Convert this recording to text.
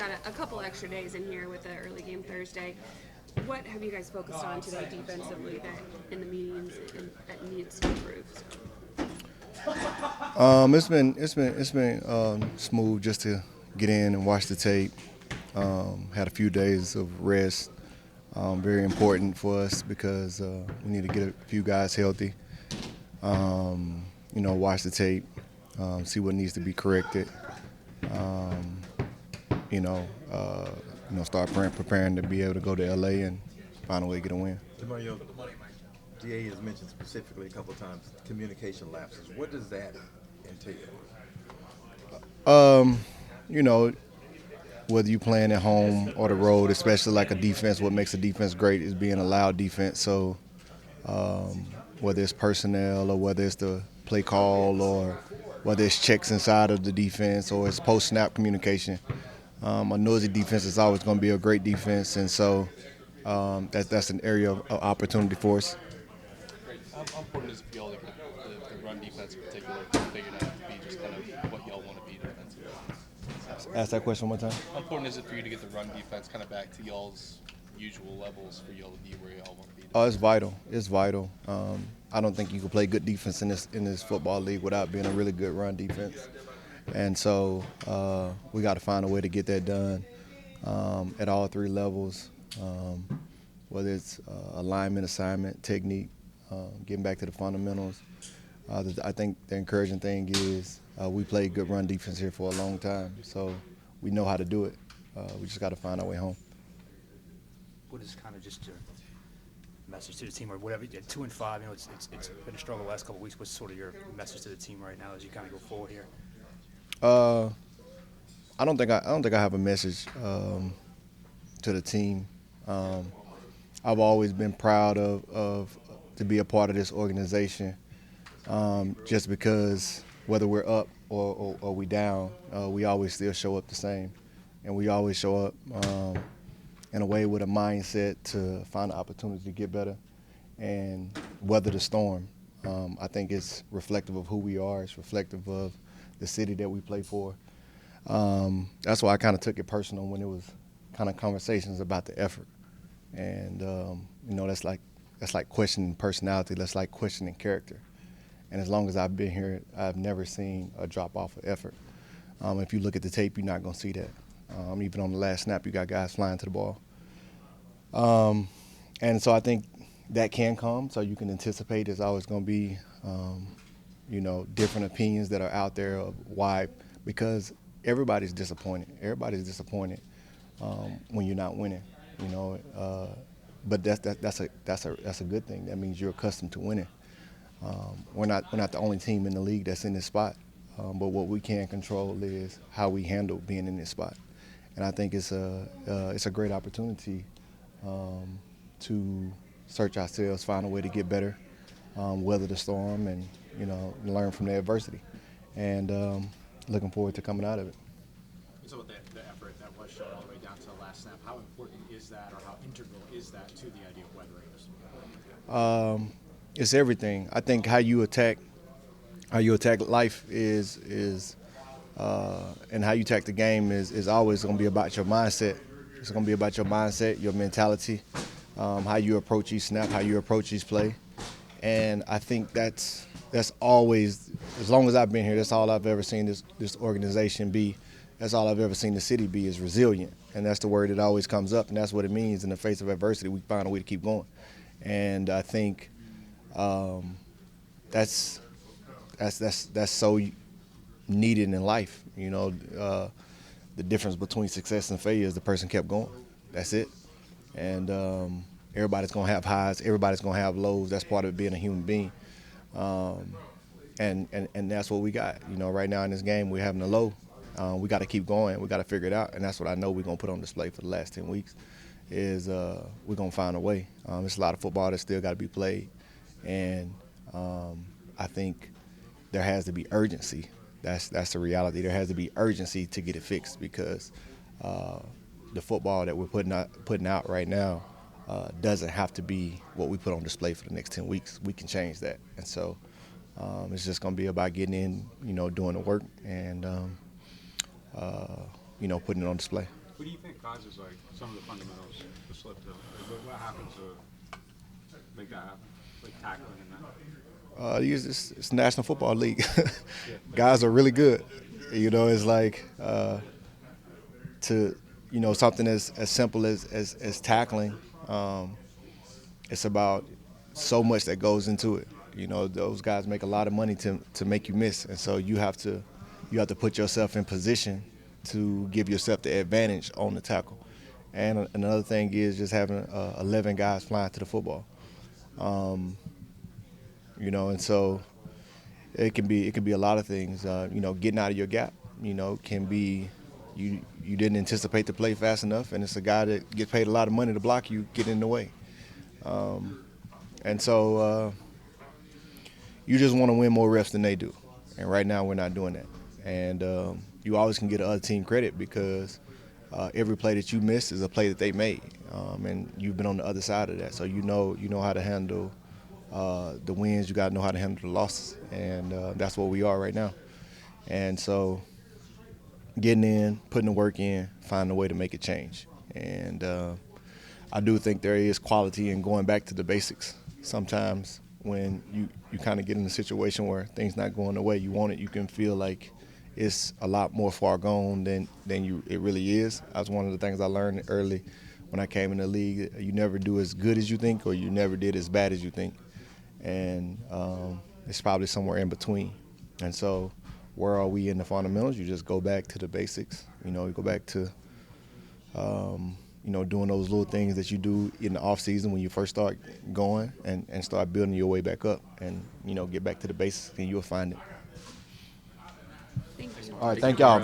got a couple extra days in here with the early game Thursday. What have you guys focused on today defensively that in the meetings and that needs to improve? It's been smooth just to get in and watch the tape. Had a few days of rest. Very important for us because we need to get a few guys healthy. Watch the tape, see what needs to be corrected. Um, start preparing to be able to go to LA and find a way to get a win. Demario, DA has mentioned specifically a couple of times communication lapses. What does that entail? Um, you know, whether you're playing at home or the road, especially like a defense, what makes a defense great is being a loud defense. So whether it's personnel or whether it's the play call or whether it's checks inside of the defense or it's post-snap communication, a noisy defense is always going to be a great defense. And so that's an area of opportunity for us. How important is it for y'all that the run defense in particular figured out to be just kind of what y'all want to be defensively? Ask that question one more time. How important is it for you to get the run defense kind of back to y'all's usual levels for y'all to be where y'all want to be? Oh, it's vital. It's vital. I don't think you can play good defense in this football league without being a really good run defense. And so we got to find a way to get that done at all three levels, whether it's alignment, assignment, technique, getting back to the fundamentals. I think the encouraging thing is we played good run defense here for a long time, so we know how to do it. We just got to find our way home. What is kind of just your message to the team, or whatever? 2-5, it's been a struggle the last couple of weeks. What's sort of your message to the team right now as you kind of go forward here? I don't think I have a message to the team. I've always been proud of to be a part of this organization, just because whether we're up or we down, we always still show up the same, and we always show up in a way with a mindset to find an opportunity to get better and weather the storm. I think it's reflective of who we are. It's reflective of the city that we play for. That's why I kind of took it personal when it was kind of conversations about the effort. And, that's like questioning personality. That's like questioning character. And as long as I've been here, I've never seen a drop-off of effort. If you look at the tape, you're not going to see that. Even on the last snap, you got guys flying to the ball. And so I think that can come, so you can anticipate there's always going to be, different opinions that are out there of why, because everybody's disappointed. Everybody's disappointed when you're not winning, But that's a good thing. That means you're accustomed to winning. We're not the only team in the league that's in this spot, but what we can control is how we handle being in this spot. And I think it's a great opportunity to search ourselves, find a way to get better, weather the storm, and learn from the adversity. And looking forward to coming out of it. So with the effort that was shown all the way down to the last snap, how important is that, or how integral is that to the idea of weathering this? It's everything. I think how you attack life is and how you attack the game is always going to be about your mindset. It's going to be about your mindset, your mentality, how you approach each snap, how you approach each play. And I think that's always, as long as I've been here, that's all I've ever seen this organization be. That's all I've ever seen the city be, is resilient. And that's the word that always comes up, and that's what it means. In the face of adversity, we find a way to keep going. And I think that's so needed in life. The difference between success and failure is the person kept going. That's it. And everybody's going to have highs. Everybody's going to have lows. That's part of being a human being. And that's what we got. Right now in this game, we're having a low. We got to keep going. We got to figure it out. And that's what I know we're going to put on display for the last 10 weeks is we're going to find a way. There's a lot of football that still got to be played. And I think there has to be urgency. That's the reality. There has to be urgency to get it fixed because the football that we're putting out right now doesn't have to be what we put on display for the next 10 weeks. We can change that. And so it's just going to be about getting in, doing the work and, putting it on display. What do you think causes like some of the fundamentals to slip though? Like, what happens to make that happen? Like tackling and that? It's National Football League. Guys are really good. You know, it's like something as simple as tackling. It's about so much that goes into it. You know, those guys make a lot of money to make you miss, and so you have to put yourself in position to give yourself the advantage on the tackle. And another thing is just having 11 guys flying to the football. You know, and so it can be a lot of things. You know, getting out of your gap. You know, can be you didn't anticipate the play fast enough, and it's a guy that gets paid a lot of money to block you, get in the way. And so you just want to win more reps than they do. And right now we're not doing that. And you always can get the other team credit because every play that you miss is a play that they made. And you've been on the other side of that. So you know how to handle the wins. You got to know how to handle the losses. And that's what we are right now. And so getting in, putting the work in, finding a way to make a change. And I do think there is quality in going back to the basics. Sometimes when you kind of get in a situation where things not going the way you want it, you can feel like it's a lot more far gone than it really is. That's one of the things I learned early when I came in the league. You never do as good as you think, or you never did as bad as you think. And it's probably somewhere in between. And so where are we in the fundamentals? You just go back to the basics. You know, you go back to doing those little things that you do in the off season when you first start going and start building your way back up and, get back to the basics and you'll find it. Thank you. All right, thank y'all.